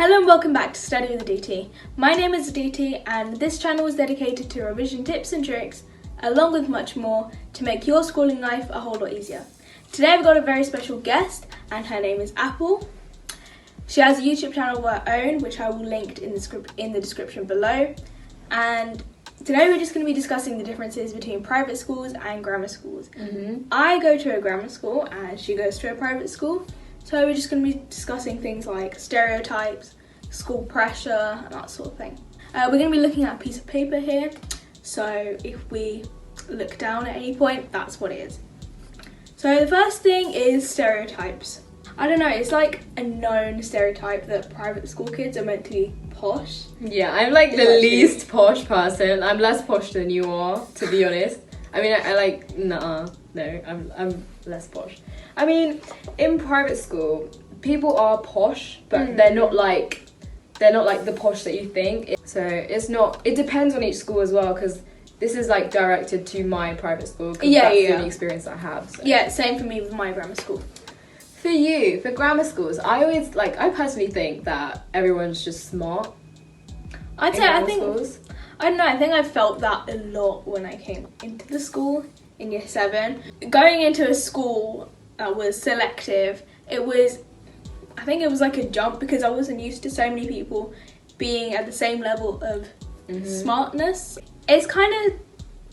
Hello and welcome back to Study With Additti. My name is Additti and this channel is dedicated to revision tips and tricks, along with much more, to make your schooling life a whole lot easier. Today I've got a very special guest and her name is Apple. She has a YouTube channel of her own, which I will link in the description below. And today we're just going to be discussing the differences between private schools and grammar schools. I go to a grammar school and she goes to a private school. So we're just going to be discussing things like stereotypes, school pressure, and that sort of thing. We're going to be looking at a piece of paper here. So if we look down at any point, that's what it is. So the first thing is stereotypes. I don't know, it's like a known stereotype that private school kids are meant to be posh. Yeah, I'm like the least posh person. I'm less posh than you are, to be honest. I mean, I'm less posh. I mean, in private school, people are posh, but they're not like the posh that you think. So it depends on each school as well, because this is like directed to my private school. That's the only experience I have. So. Yeah, same for me with my grammar school. For grammar schools, I personally think that everyone's just smart. I think I felt that a lot when I came into the school in year 7. Going into a school that was selective, I think it was like a jump because I wasn't used to so many people being at the same level of smartness. It's kind of,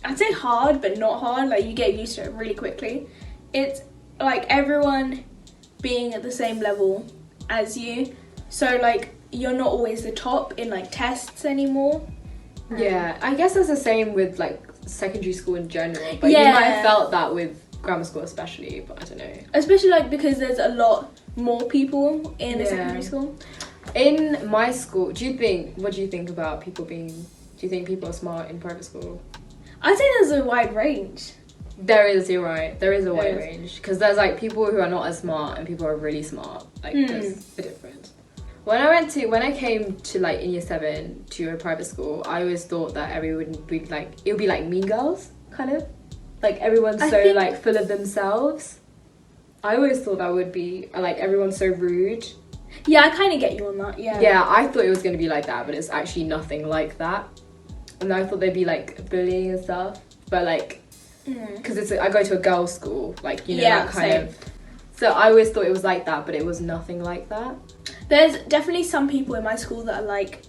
I'd say hard, but not hard. Like, you get used to it really quickly. It's like everyone being at the same level as you. So like, you're not always the top in like tests anymore. Yeah, I guess it's the same with like secondary school in general, but you might have felt that with grammar school especially, but I don't know. Especially like because there's a lot more people in a secondary school. In my school, what do you think about do you think people are smart in private school? I'd say there's a wide range. There is, you're right. There is a wide range, because there's like people who are not as smart and people who are really smart. Like there's a difference. When I came to like in year 7 to a private school, I always thought that everyone would be like, it would be like Mean Girls, kind of. Like everyone's like full of themselves. I always thought that would be like everyone's so rude. Yeah, I kind of get you on that, yeah. Yeah, I thought it was going to be like that, but it's actually nothing like that. And I thought they'd be like bullying and stuff, but like, because I go to a girls' school, like, you know, that kind of. So I always thought it was like that, but it was nothing like that. There's definitely some people in my school that are like,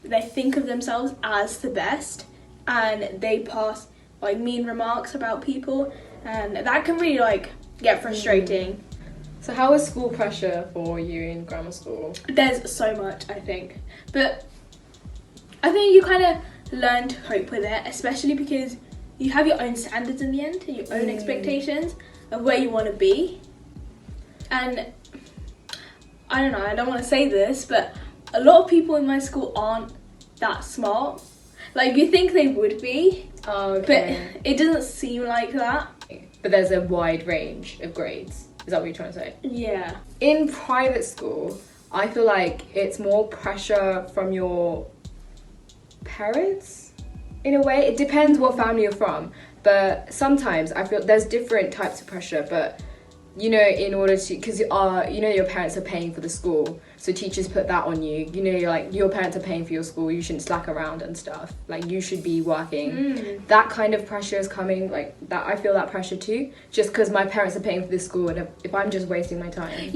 they think of themselves as the best, and they pass like mean remarks about people, and that can really like get frustrating. So how was school pressure for you in grammar school? There's so much, I think, but I think you kind of learn to cope with it, especially because you have your own standards in the end, your own expectations of where you want to be. And I don't know, I don't want to say this, but a lot of people in my school aren't that smart. Like, you think they would be, but it doesn't seem like that. But there's a wide range of grades. Is that what you're trying to say? Yeah. In private school, I feel like it's more pressure from your parents, in a way. It depends what family you're from, but sometimes I feel there's different types of pressure, but you know, in order to, because you know, your parents are paying for the school, so teachers put that on you. You know, you're like, your parents are paying for your school, you shouldn't slack around and stuff. Like, you should be working. That kind of pressure is coming, like, that I feel that pressure too, just because my parents are paying for this school, and if I'm just wasting my time,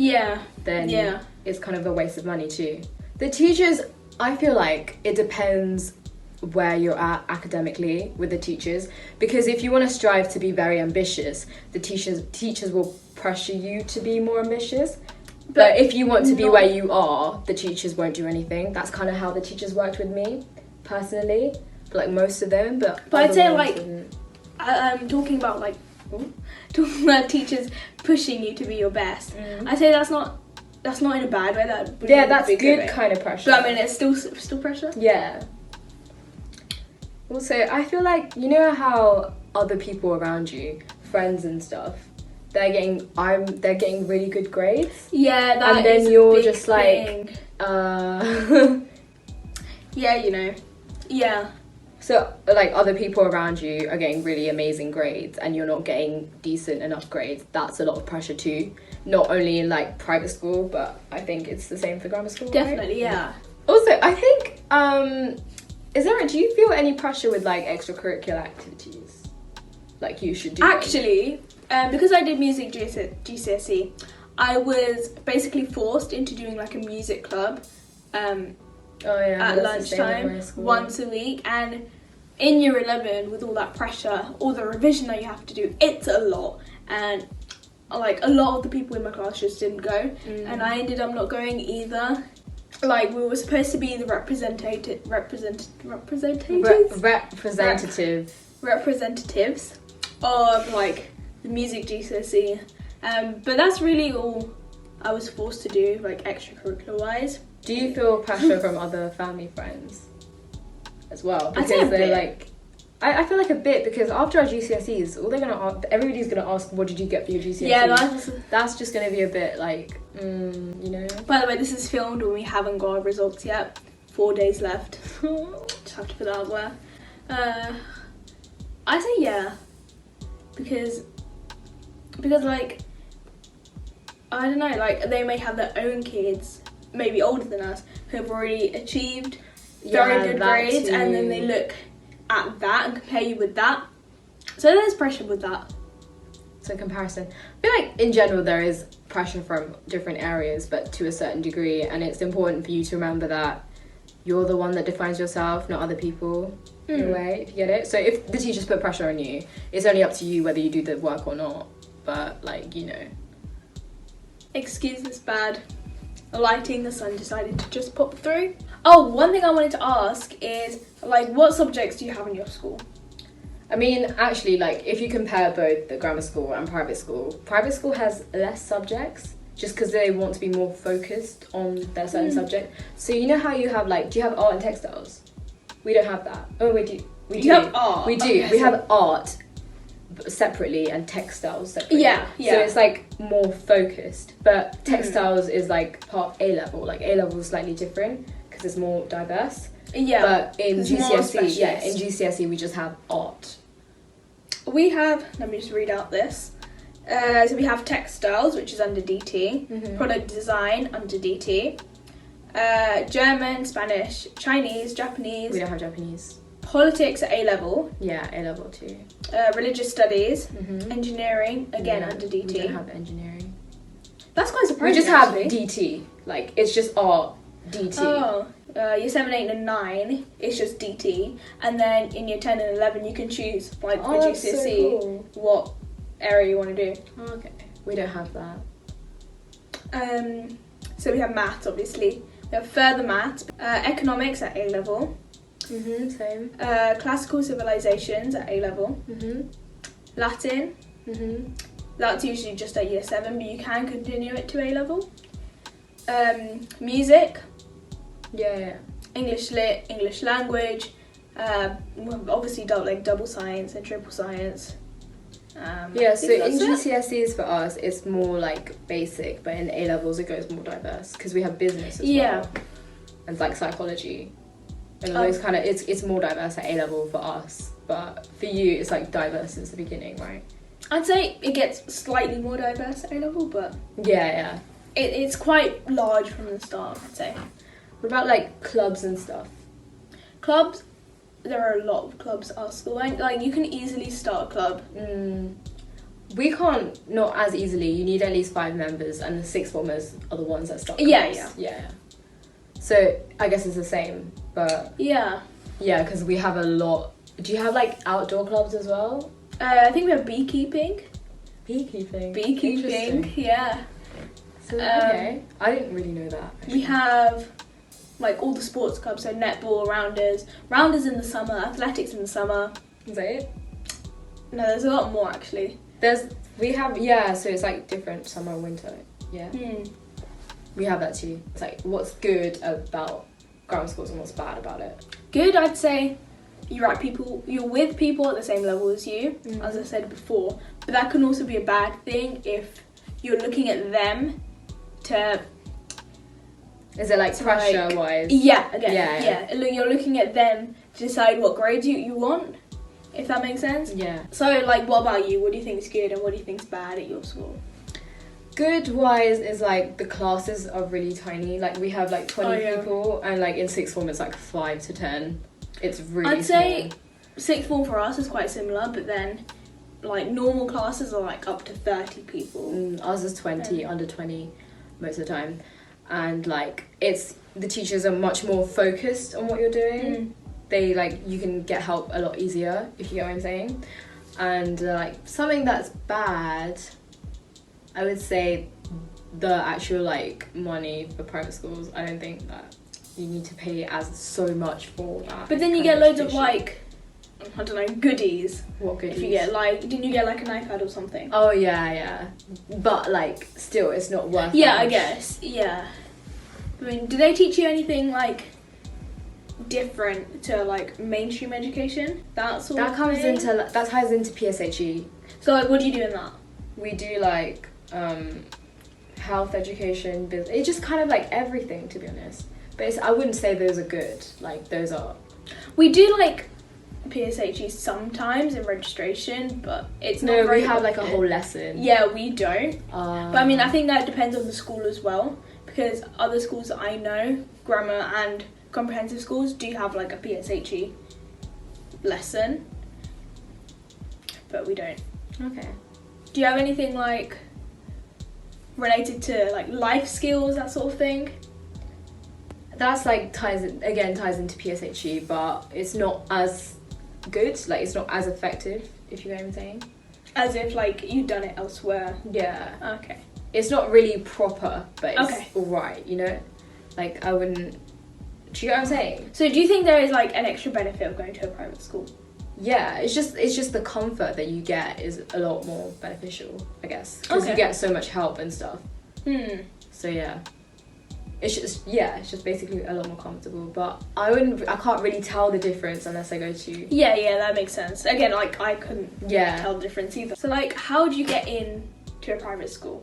then it's kind of a waste of money too. The teachers, I feel like it depends where you're at academically with the teachers, because if you want to strive to be very ambitious, the teachers will pressure you to be more ambitious, but if you want to be where you are, the teachers won't do anything. That's kind of how the teachers worked with me personally, but like most of them, but I'd say like talking about teachers pushing you to be your best, I say that's not in a bad way. That's good kind of pressure, but I mean, it's still pressure. Yeah. Also, I feel like, you know how other people around you, friends and stuff, they're getting really good grades. Yeah, that and then is you're a big just thing. like, yeah, you know, yeah. So, like, other people around you are getting really amazing grades and you're not getting decent enough grades. That's a lot of pressure too. Not only in, like, private school, but I think it's the same for grammar school, Definitely, right? yeah. Also, I think, do you feel any pressure with, like, extracurricular activities? Like, you should do them? Actually, because I did music GCSE, I was basically forced into doing, like, a music club. At lunchtime once a week, and in year 11 with all that pressure, all the revision that you have to do, it's a lot, and like a lot of the people in my class just didn't go, and I ended up not going either. Like, we were supposed to be the representatives of, like, the music GCSE, but that's really all I was forced to do, like, extracurricular wise. Do you feel pressure from other family friends as well? I'd say a bit. Like, I feel like a bit, because after our GCSEs, all they're gonna ask, everybody's gonna ask, what did you get for your GCSEs? Yeah, that's just gonna be a bit like, you know. By the way, this is filmed when we haven't got our results yet. 4 days left. Just have to put that out there. I say yeah, because like, I don't know, like, they may have their own kids, maybe older than us, who have already achieved very good grades, too. And then they look at that and compare you with that. So there's pressure with that. So comparison. I feel like in general there is pressure from different areas, but to a certain degree, and it's important for you to remember that you're the one that defines yourself, not other people, in a way, if you get it. So if the teachers put pressure on you, it's only up to you whether you do the work or not, but, like, you know. Excuse this bad lighting, the sun decided to just pop through. Oh, one thing I wanted to ask is, like, what subjects do you have in your school? I mean, actually, like, if you compare both the grammar school and private school has less subjects just because they want to be more focused on their certain subject. So you know how you have, like, do you have art and textiles? We don't have that. Oh, we do. We do. You have art? We do. Okay, we have art separately and textiles separately. Yeah. So it's, like, more focused. But textiles is, like, part of A-level. Like, A-level is slightly different because it's more diverse. Yeah. But in GCSE, we just have art. We have, let me just read out this. So we have textiles, which is under DT, product design under DT, German, Spanish, Chinese, Japanese. We don't have Japanese. Politics at A-level. Yeah, A-level too. Religious studies, engineering, again under DT. We don't have engineering. That's quite surprising. We just have DT. Like, it's just art, DT. Oh. Year 7, 8 and 9, it's just DT, and then in year 10 and 11 you can choose, like, for GCSE, so cool. what area you want to do. Okay, we don't have that. So we have maths, obviously. We have further maths, economics at A-level. Same. Classical civilizations at A-level. Latin. That's usually just at year 7, but you can continue it to A-level. Music. Yeah. English lit, English language, obviously double science and triple science. So in GCSEs for us, it's more like basic, but in A-levels it goes more diverse because we have business as well, and, like, psychology, and those kind of, it's more diverse at A-level for us, but for you it's, like, diverse since the beginning, right? I'd say it gets slightly more diverse at A-level, but it's quite large from the start, I'd say. What about, like, clubs and stuff? Clubs, there are a lot of clubs at our school. Like, you can easily start a club. We can't, not as easily. You need at least 5 members, and the 6th formers are the ones that start clubs. Yeah. So I guess it's the same, but yeah, because we have a lot. Do you have, like, outdoor clubs as well? I think we have beekeeping. Beekeeping, yeah. So okay, I didn't really know that. Actually. We have, like, all the sports clubs, so netball, rounders in the summer, athletics in the summer. Is that it? No, there's a lot more, actually. So it's, like, different summer and winter, yeah. We have that too. It's like, what's good about grammar schools and what's bad about it? Good, I'd say you're with people at the same level as you, as I said before, but that can also be a bad thing if you're looking at them to... Is it, like, pressure-wise? Yeah. You're looking at them decide what grades you want, if that makes sense. Yeah. So, like, what about you? What do you think is good and what do you think is bad at your school? Good wise is like the classes are really tiny. Like we have like 20 people, and like in sixth form it's like 5 to 10. It's really I'd say sixth form for us is quite similar, but then like normal classes are like up to 30 people. Ours is 20, under 20 most of the time, and like it's the teachers are much more focused on what you're doing. They like you can get help a lot easier, if you get what I'm saying. And like something that's bad, I would say the actual like money for private schools. I don't think that you need to pay as so much for that. But then you get loads of like, I don't know, goodies. What goodies? If you get like, didn't you get like an iPad or something? Oh yeah. But like still it's not worth it. Yeah, I guess. Yeah. I mean, do they teach you anything like different to like mainstream education? That sort of thing? That ties into PSHE. So like, what do you do in that? We do like health education, business. It's just kind of like everything, to be honest. But I wouldn't say those are good. Like those are. We do like PSHE sometimes in registration, but it's not very we have like a often. whole lesson. Yeah, we don't. But I mean, I think that depends on the school as well, because other schools that I know, grammar and comprehensive schools, do have like a PSHE lesson, but we don't. Okay. Do you have anything like related to like life skills, that sort of thing? That's like ties into PSHE, but it's not as good. Like it's not as effective, if you know what I'm saying. As if like you've done it elsewhere. Yeah. Okay. It's not really proper, but it's Okay. alright, you know? Like I wouldn't. Do you know what I'm saying? So do you think there is like an extra benefit of going to a private school? Yeah, it's just the comfort that you get is a lot more beneficial, I guess, because you get so much help and stuff. So yeah, it's just basically a lot more comfortable. But I can't really tell the difference unless I go to. Yeah, that makes sense. Again, like I couldn't tell the difference either. So like, how do you get in to a private school?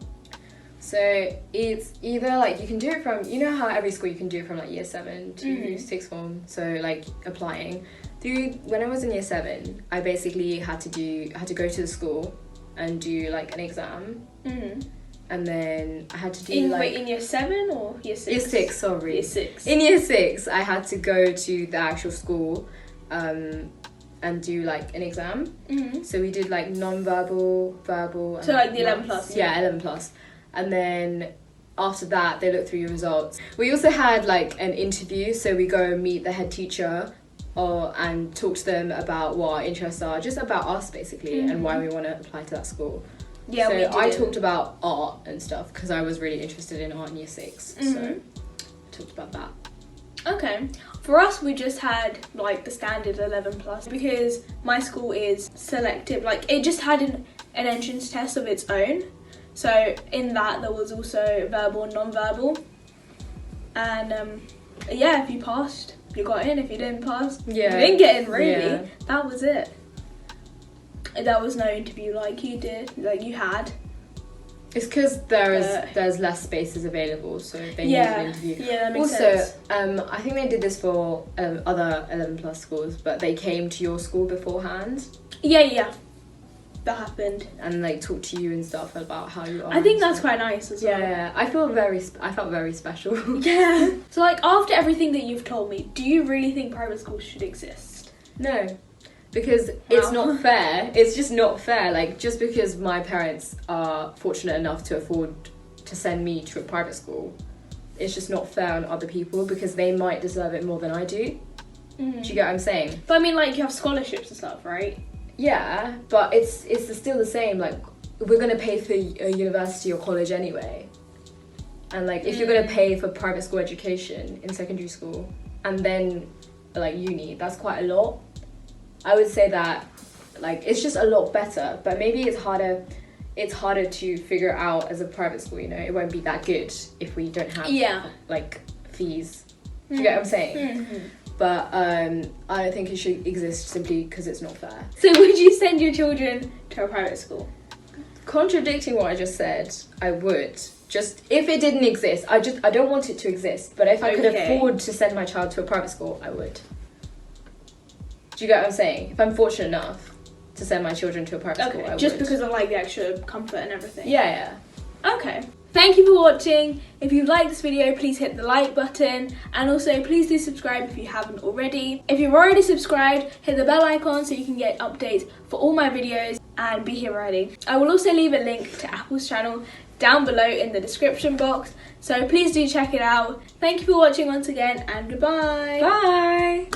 So it's either like you can do it from, you know how every school you can do it from like year 7 to sixth form. So like applying. When I was in year 7, I basically had to go to the school and do like an exam, and then I had to do in year 7 or year 6? Year 6, sorry. Year 6. In year 6, I had to go to the actual school, and do like an exam. So we did like non-verbal, verbal. And so like the 11 plus. Yeah, 11 plus, and then. After that, they look through your results. We also had like an interview, so we go meet the head teacher and talk to them about what our interests are, just about us basically, and why we want to apply to that school. Yeah, so I talked about art and stuff because I was really interested in art in year 6, so I talked about that. Okay. For us, we just had like the standard 11 plus because my school is selective. Like it just had an entrance test of its own. So in that there was also verbal and non-verbal, and if you passed, you got in. If you didn't pass, you didn't get in. Really, that was it. There was no interview like you had. It's because there's less spaces available, so they need an interview. Yeah, that makes sense. Also, I think they did this for other 11 plus schools, but they came to your school beforehand. Yeah. That happened, and like talk to you and stuff about how you are. I think that's quite nice as well. Yeah, I felt very special. Yeah. So like after everything that you've told me, do you really think private schools should exist? No, because it's not fair. It's just not fair. Like just because my parents are fortunate enough to afford to send me to a private school, it's just not fair on other people because they might deserve it more than I do. Do you get what I'm saying? But I mean, like you have scholarships and stuff, right? Yeah, but it's still the same. Like we're gonna pay for a university or college anyway, and like if you're gonna pay for private school education in secondary school and then like uni, that's quite a lot. I would say that like it's just a lot better, but maybe it's harder to figure out as a private school. You know, it won't be that good if we don't have like fees. Do you get what I'm saying? But I don't think it should exist simply because it's not fair. So would you send your children to a private school? Contradicting what I just said, I would. Just if it didn't exist, I don't want it to exist. But if I could afford to send my child to a private school, I would. Do you get what I'm saying? If I'm fortunate enough to send my children to a private school, I just would. because I like the extra comfort and everything. Yeah. Okay. Thank you for watching. If you liked this video, please hit the like button, and also please do subscribe if you haven't already. If you've already subscribed, hit the bell icon so you can get updates for all my videos and be here ready. I will also leave a link to Apple's channel down below in the description box, so please do check it out. Thank you for watching once again, and goodbye. Bye.